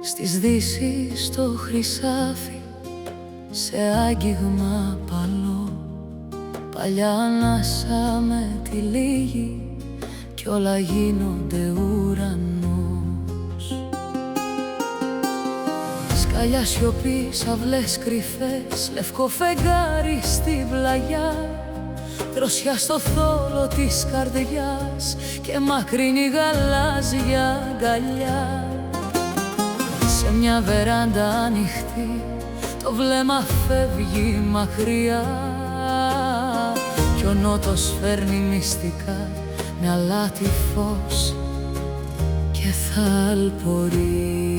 Στις δύσεις το χρυσάφι σε άγγιγμα παλό, παλιά ανάσα με τη λίγη κι όλα γίνονται ουρανός. Σκαλιά σιωπής, αυλές κρυφές, λευκό φεγγάρι στην πλαγιά, δροσιά στο θόλο της καρδιάς και μακρινή γαλάζια αγκαλιά. Σε μια βεράντα ανοιχτή το βλέμμα φεύγει μακριά κι ο νότος φέρνει μυστικά με αλάτι φως και θαλπορεί.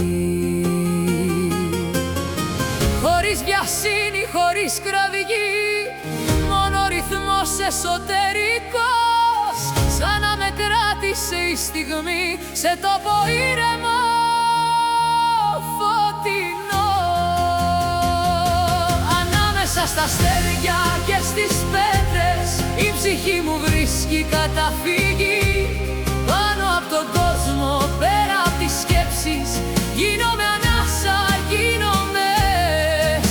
Χωρίς βιασύνη, χωρίς κραυγή, μόνο ρυθμός εσωτερικός, σαν να με κράτησε η στιγμή σε τόπο ήρεμο φωτεινό. Ανάμεσα στα αστέρια και στις πέτρες η ψυχή μου βρίσκει καταφύγη. Πάνω απ' τον κόσμο, πέρα απ' τις σκέψεις, γίνομαι ανάσα, γίνομαι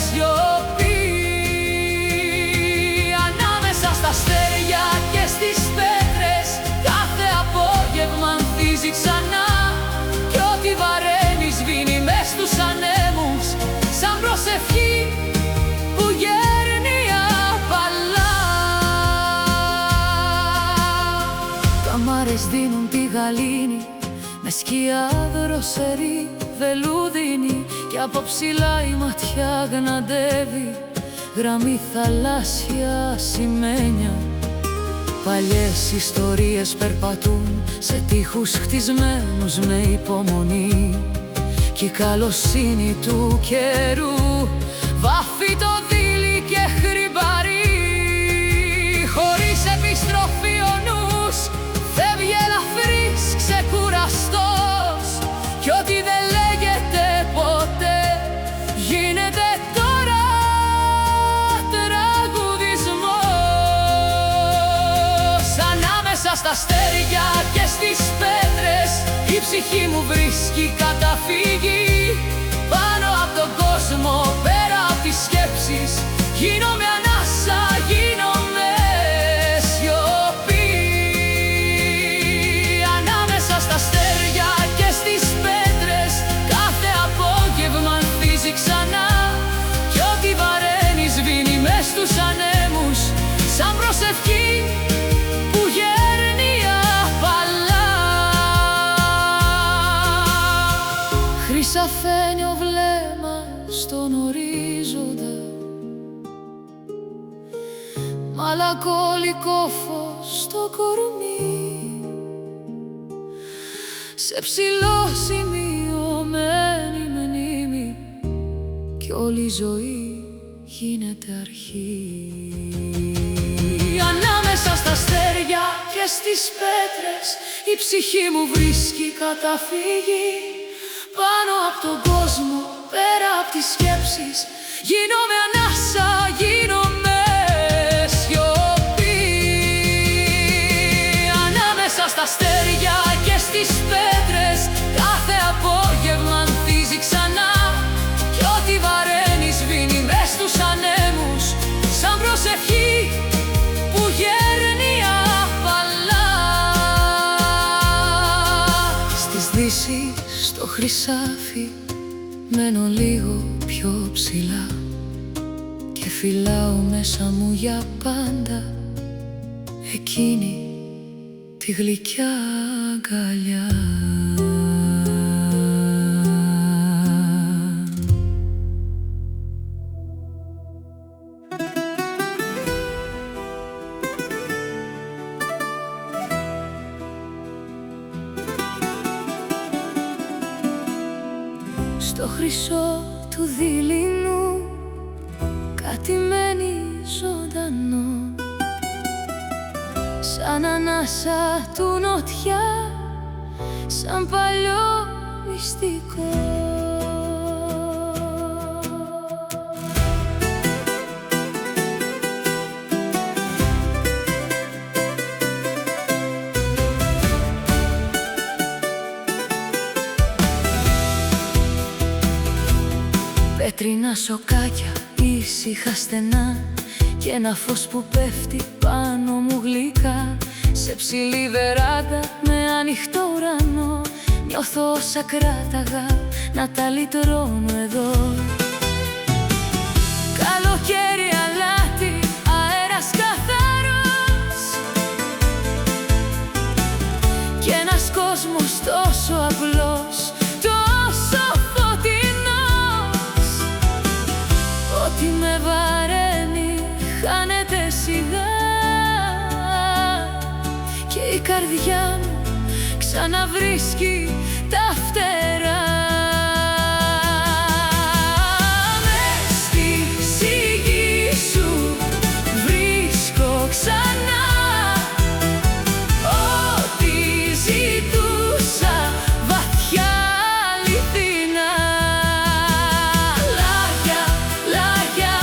σιωπή. Ανάμεσα στα αστέρια και στις πέτρες κάθε απόγευμα ανθίζει ξανά κι ό,τι βαραίνει σβήνει μες στους ανέμους σαν προσευχή που γέρνει απαλά. Καμάρες δίνουν τη γαλήνη με σκιά δροσερή βελούδινη κι από ψηλά η ματιά γναντεύει γραμμή θαλάσσια ασημένια. Παλιές ιστορίες περπατούν σε τοίχους χτισμένους με υπομονή κι η καλοσύνη του καιρού βάφει το δίλη και χρυμπαρεί. Χωρίς επιστροφή ο νους φεύγει ελαφρύς ξεκουραστός κι ό,τι δεν λέγεται ποτέ γίνεται τώρα τραγουδισμός. Ανάμεσα στα αστέρια και στις πέτρες η ψυχή μου βρίσκει καταφύγη. Πάνω απ' τον κόσμο, πέρα απ' τις σκέψεις, γίνομαι ανάσα, γίνομαι σιωπή. Ανάμεσα στα αστέρια και στις πέτρες κάθε απόγευμα ανθίζει ξανά κι ό,τι βαραίνει σβήνει μες στους ανέμους σαν προσευχή που γέρνει απαλά. Χρυσαφένιο βλέμμα στον ορίζοντα, μαλακόλικο φως στο κορμί, σε ψηλό σημείο μένει μνήμη κι όλη η ζωή γίνεται αρχή. Ανάμεσα στα αστέρια και στις πέτρες η ψυχή μου βρίσκει καταφύγη. Πάνω απ' τον κόσμο, πέρα απ' τις σκέψεις, γίνομαι ανάσα, γίνομαι σιωπή. Ανάμεσα στα αστέρια και στις πέτρες κάθε απόγευμα ανθίζει ξανά κι ό,τι βαραίνει σβήνει μες στους ανέμους σαν προσευχή που γέρνει απαλά. Στις δύσεις το χρυσάφι μένω λίγο πιο ψηλά και φυλάω μέσα μου για πάντα εκείνη τη γλυκιά αγκαλιά. Στο χρυσό του δειλινού κάτι μένει ζωντανό, σαν ανάσα του νοτιά, σαν παλιό μυστικό. Πέτρινα σοκάκια ήσυχα στενά και ένα φως που πέφτει πάνω μου γλυκά. Σε ψηλή βεράντα με ανοιχτό ουρανό νιώθω όσα κράταγα να τα λυτρώνω εδώ. Καλοκαίρι αλάτι, αέρας καθαρός κι ένας κόσμος τόσο απλός, τόσο φωτεινός. Ό,τι με βαραίνει χάνεται σιγά και η καρδιά μου ξαναβρίσκει τα φτερά. Μες στη σιγή σου βρίσκω ξανά ό,τι ζητούσα βαθιά αληθινά. Λάγια, λάγια,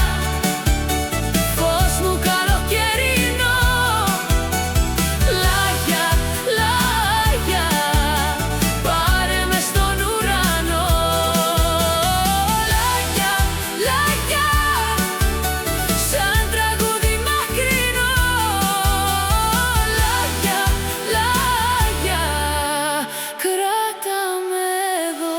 φως μου καλοκαιρινό. Λάγια, λάγια, πάρε με στον ουρανό. Λάγια, λάγια, σαν τραγούδι μακρινό. Λάγια, λάγια, κράτα με εδώ.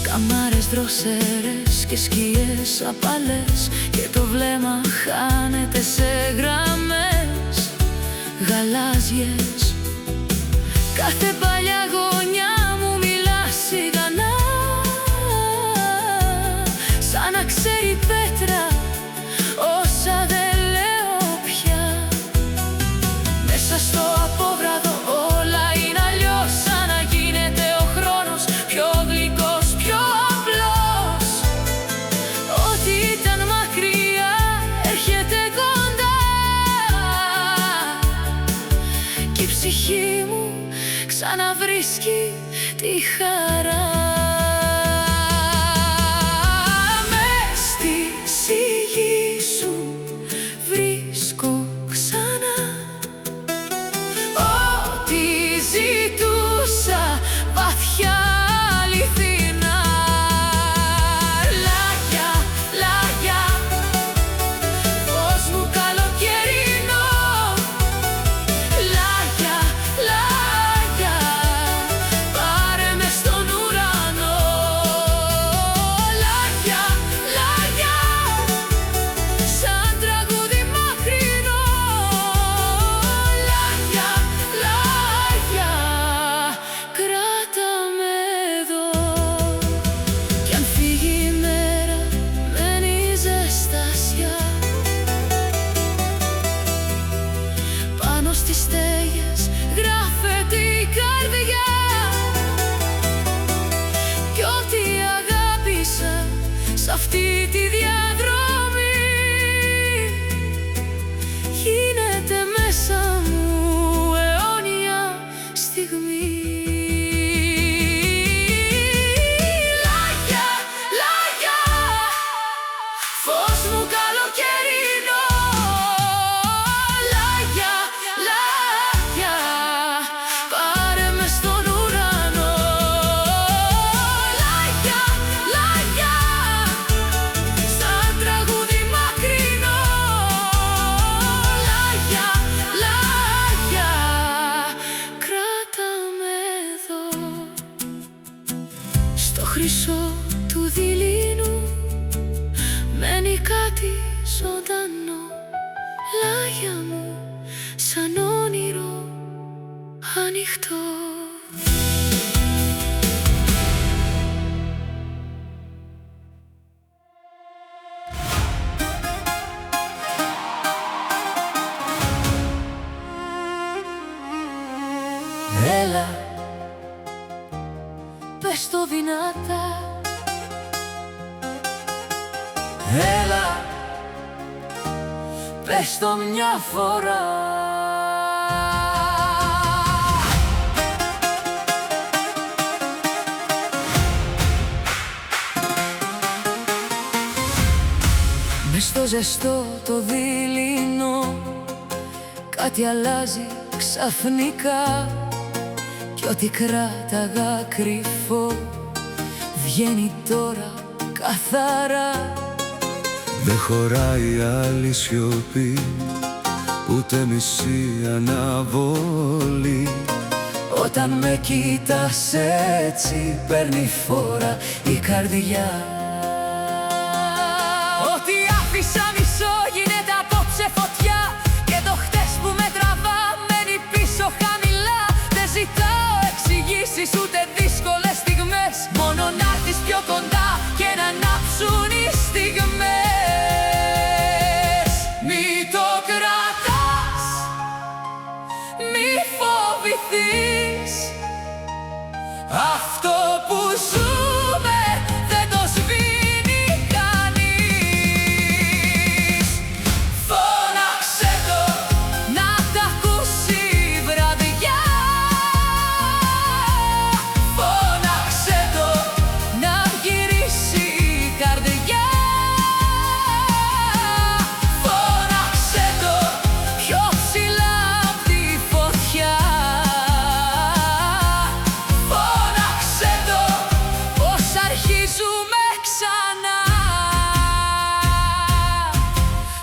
Καμάρες δροσερές και σκιές απαλές και το βλέμμα χάνεται σε γραμμές γαλάζιες. Κάθε παλιά γωνιά μου μιλά σιγανά, σαν να ξέρει πέτρα όσα δεν λέω πια. Μέσα στο απόβραδο όλα είναι αλλιώς, σαν να γίνεται ο χρόνος πιο γλυκός, πιο απλός. Ό,τι ήταν μακριά έρχεται κοντά κι η ψυχή μου ξαναβρίσκει τη χαρά. Μες στη σιγή σου βρίσκω ξανά ό,τι ζητούσα βαθιά αληθινά. Λάγια, λάγια, φως μου καλοκαιρινό. Λάγια, λάγια, πάρε με στον ουρανό. Λάγια, λάγια, σαν τραγούδι μακρινό. Λάγια, λάγια, κράτα με εδώ. Κι αν φύγει η μέρα μένει η ζεστασιά πάνω στις στέγες γράφεται η καρδιά κι ό,τι αγάπησα σ' αυτή τη διαδρομή γίνεται μέσα μου αιώνια στιγμή. Λάγια, λάγια, φως μου καλοκαιρινό. Λάγια, λάγια, πάρε με στον ουρανό. Λάγια, λάγια, σαν τραγούδι μακρινό. Λάγια, λάγια, κράτα με εδώ. Στο χρυσό του δειλίνου μένει κάτι ζωντανό. Λάγια μου σαν όνειρο ανοιχτό. Έλα, πες το δυνατά. Έλα, πες το μια φορά. Μες στο ζεστό το δειλινό κάτι αλλάζει ξαφνικά κι ό,τι κράταγα κρυφό βγαίνει τώρα καθαρά. Δεν χωράει άλλη σιωπή, ούτε μισή αναβολή. Όταν με κοίτας έτσι παίρνει φόρα η καρδιά. Ό,τι άφησα μισό γίνεται απόψε φωτιά, και το χτες που με τραβά μένει πίσω χαμηλά. Δεν ζητάω εξηγήσεις ούτε δύσκολες στιγμές, μόνο να έρθεις πιο κοντά και να ανάψουν οι στιγμές. Μη το κρατάς, μη φοβηθείς, αυτό που ζούμε δεν το σβήνει κανείς. Φώναξε το να τ' ακούσει η βραδιά. Φώναξε το να γυρίσει η καρδιά. Φώναξε το πιο ψηλά απ' τη φωτιά. Φώναξε το πως αρχίζουμε ξανά.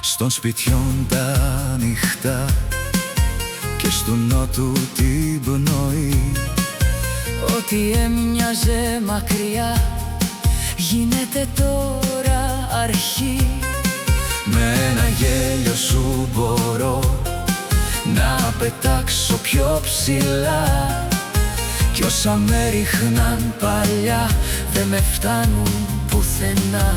Στον σπιτιών τα νυχτά και στου νότου την πνοή. Ό,τι έμοιαζε μακριά γίνεται τώρα αρχή. Με ένα γέλιο σου μπορώ να πετάξω πιο ψηλά, κι όσα με ρίχναν παλιά δεν με φτάνουν πουθενά.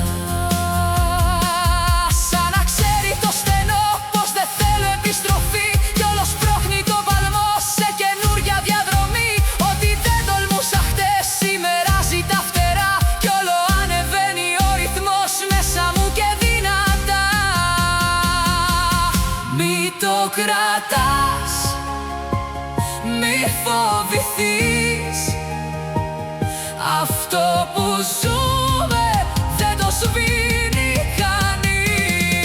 Σαν να ξέρει το στενό πως δεν θέλω επιστροφή, κι όλο σπρώχνει το παλμό σε καινούρια διαδρομή. Ό,τι δεν τολμούσα χτες σήμερα ζητά φτερά, κι όλο ανεβαίνει ο ρυθμός μέσα μου και δυνατά. Μη το κρατάς, μη φοβηθείς, αυτό που ζούμε δεν το σβήνει κανείς.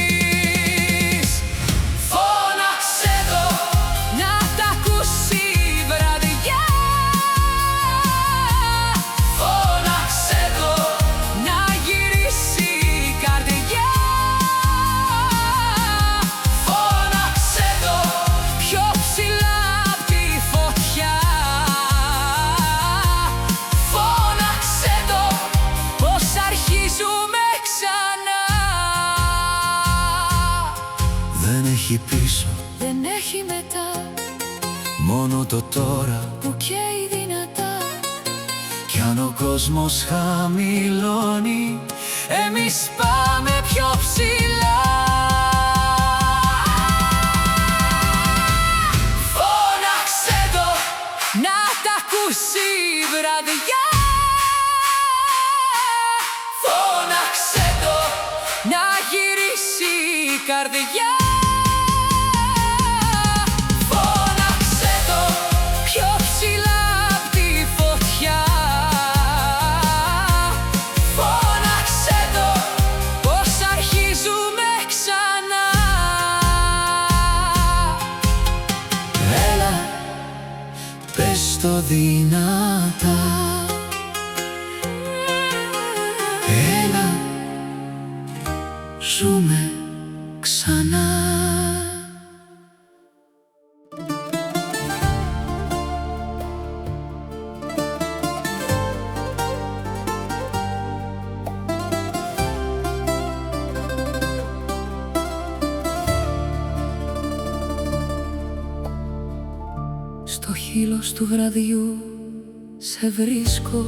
Φώναξε το να τ' ακούσει η βραδιά. Φώναξε το να γυρίσει η καρδιά. Φώναξε το πιο ψηλά απ' τη φωτιά. Φώναξε το πως αρχίζουμε ξανά. Δεν έχει πίσω, Δεν έχει μετά μόνο το τώρα. που καίει δυνατά. Κι αν ο κόσμος χαμηλώνει, Εμείς πάμε πιο ψηλά. Φώναξε το να τ' ακούσει η βραδιά. Φώναξε το να γυρίσει η καρδιά. Φώναξε το πιο ψηλά απ' τη φωτιά. Φώναξε το πως αρχίζουμε ξανά. έλα, πες το δυνατά. Έλα, ζούμε ξανά. Στο χείλος του βραδιού σε βρίσκω,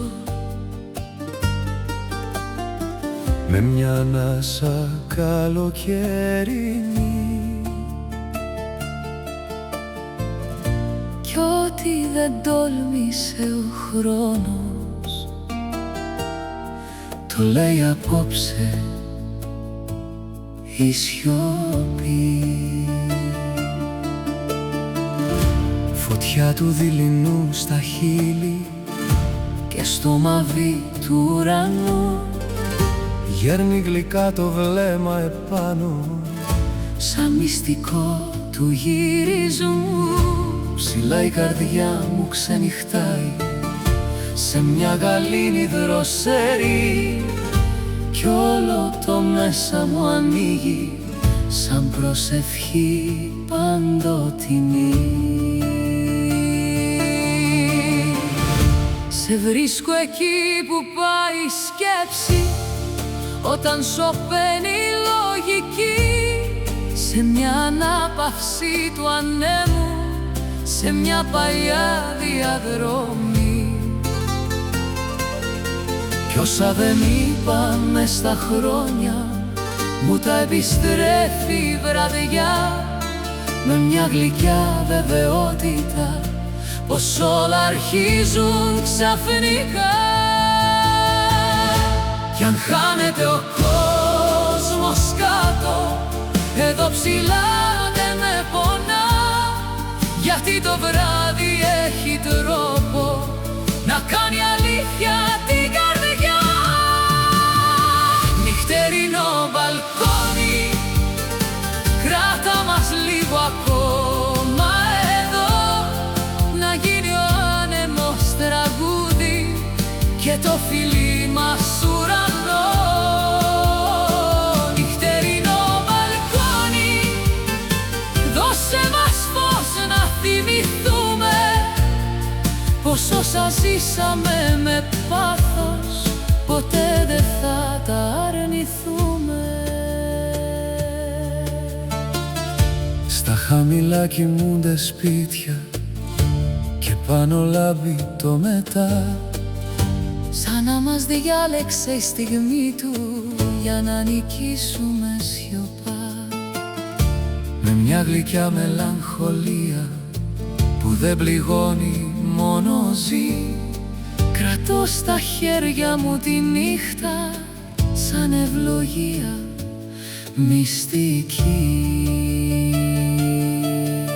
Με μια ανάσα καλοκαιρινή, κι ό,τι δεν τόλμησε ο χρόνος το λέει απόψε η σιωπή. Φωτιά του δειλινού στα χείλη και στο μαβί του ουρανού, γέρνει γλυκά το βλέμμα επάνω, σαν μυστικό του γυρισμού. ψηλά η καρδιά μου ξενυχτάει σε μια γαλήνη δροσερή, κι όλο το μέσα μου ανοίγει σαν προσευχή παντοτινή. Σε βρίσκω εκεί που πάει η σκέψη, όταν σωπαίνει η λογική, σε μια ανάπαυση του ανέμου, σε μια παλιά διαδρομή. Κι όσα δεν είπα μες στα χρόνια, μου τα επιστρέφει η βραδιά με μια γλυκιά βεβαιότητα πως όλα αρχίζουν ξαφνικά. Κι αν χάνεται ο κόσμος κάτω, εδώ ψηλά δεν με πονά, γιατί το βράδυ έχει τρόπο να κάνει αλήθεια την καρδιά. Νυχτερινό μπαλκόνι, κράτα μας λίγο ακόμα εδώ, να γίνει ο άνεμος τραγούδι και το φιλί μας ουρανό. Νυχτερινό μπαλκόνι, δώσε μας φως να θυμηθούμε πως όσα ζήσαμε με πάθος ποτέ δεν θα τα αρνηθούμε. Στα χαμηλά κοιμούνται σπίτια και πάνω λάμπει το μετά, σαν να μας διάλεξε η στιγμή του για να νικήσουμε σιωπά. με μια γλυκιά μελαγχολία που δεν πληγώνει, μόνο ζει. Κρατώ στα χέρια μου τη νύχτα σαν ευλογία μυστική.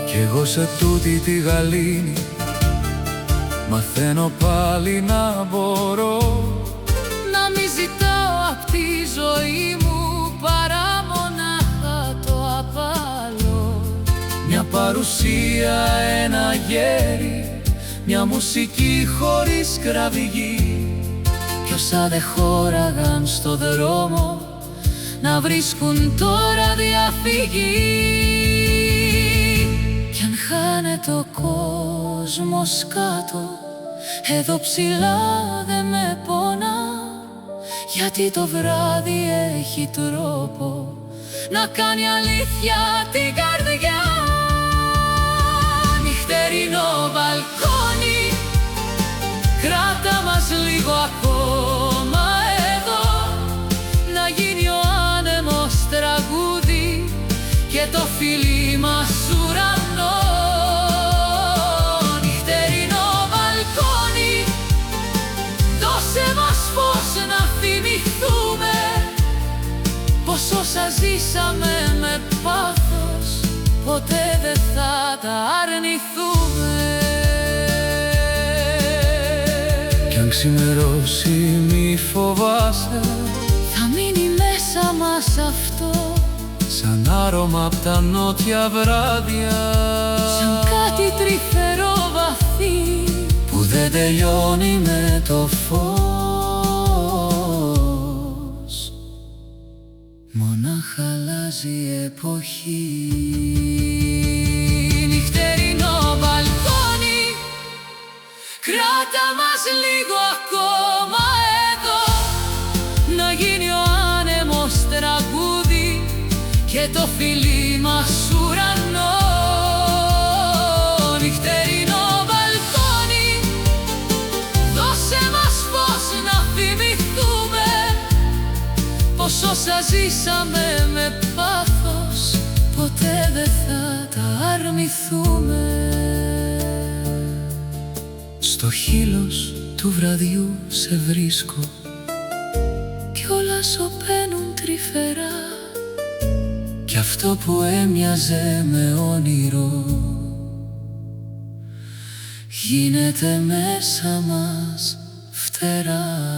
Κι εγώ σε τούτη τη γαλήνη μαθαίνω πάλι να μπορώ να μη ζητάω απ' τη ζωή μου παρά μονάχα το απαλό. μια παρουσία, ένα γέρι, μια μουσική χωρίς κραυγή. Κι όσα δε χώραγαν στο δρόμο να βρίσκουν τώρα διαφυγή. Κι αν χάνεται ο κόσμος κάτω, εδώ ψηλά δε με πονά, γιατί το βράδυ έχει τρόπο να κάνει αλήθεια την καρδιά. Νυχτερινό μπαλκόνι, κράτα μας λίγο ακόμα εδώ, να γίνει ο άνεμος τραγούδι και το φιλί μας ουρανό. Νυχτερινό μπαλκόνι, δώσε μας φως να θυμηθούμε πως όσα ζήσαμε με πάθος ποτέ δεν θα τα αρνηθούμε. Κι αν ξημερώσει μη φοβάσαι, Θα μείνει μέσα μας αυτό, σαν άρωμα απ' τα νότια βράδια, σαν κάτι τρυφερό βαθύ που δεν τελειώνει με το φως, μονάχα αλλάζει η εποχή. Νυχτερινό μπαλκόνι, κράτα μας λίγο ακόμα εδώ, να γίνει ο άνεμος τραγούδι και το φιλί μας ουρανό. Νυχτερινό μπαλκόνι, δώσε μας φως να θυμηθούμε πως όσα ζήσαμε με πάθος ποτέ δεν θα τα αρνηθούμε. Στο χείλος του βραδιού σε βρίσκω Κι όλα σωπαίνουν τρυφερά, κι αυτό που έμοιαζε με όνειρο γίνεται μέσα μας φτερά.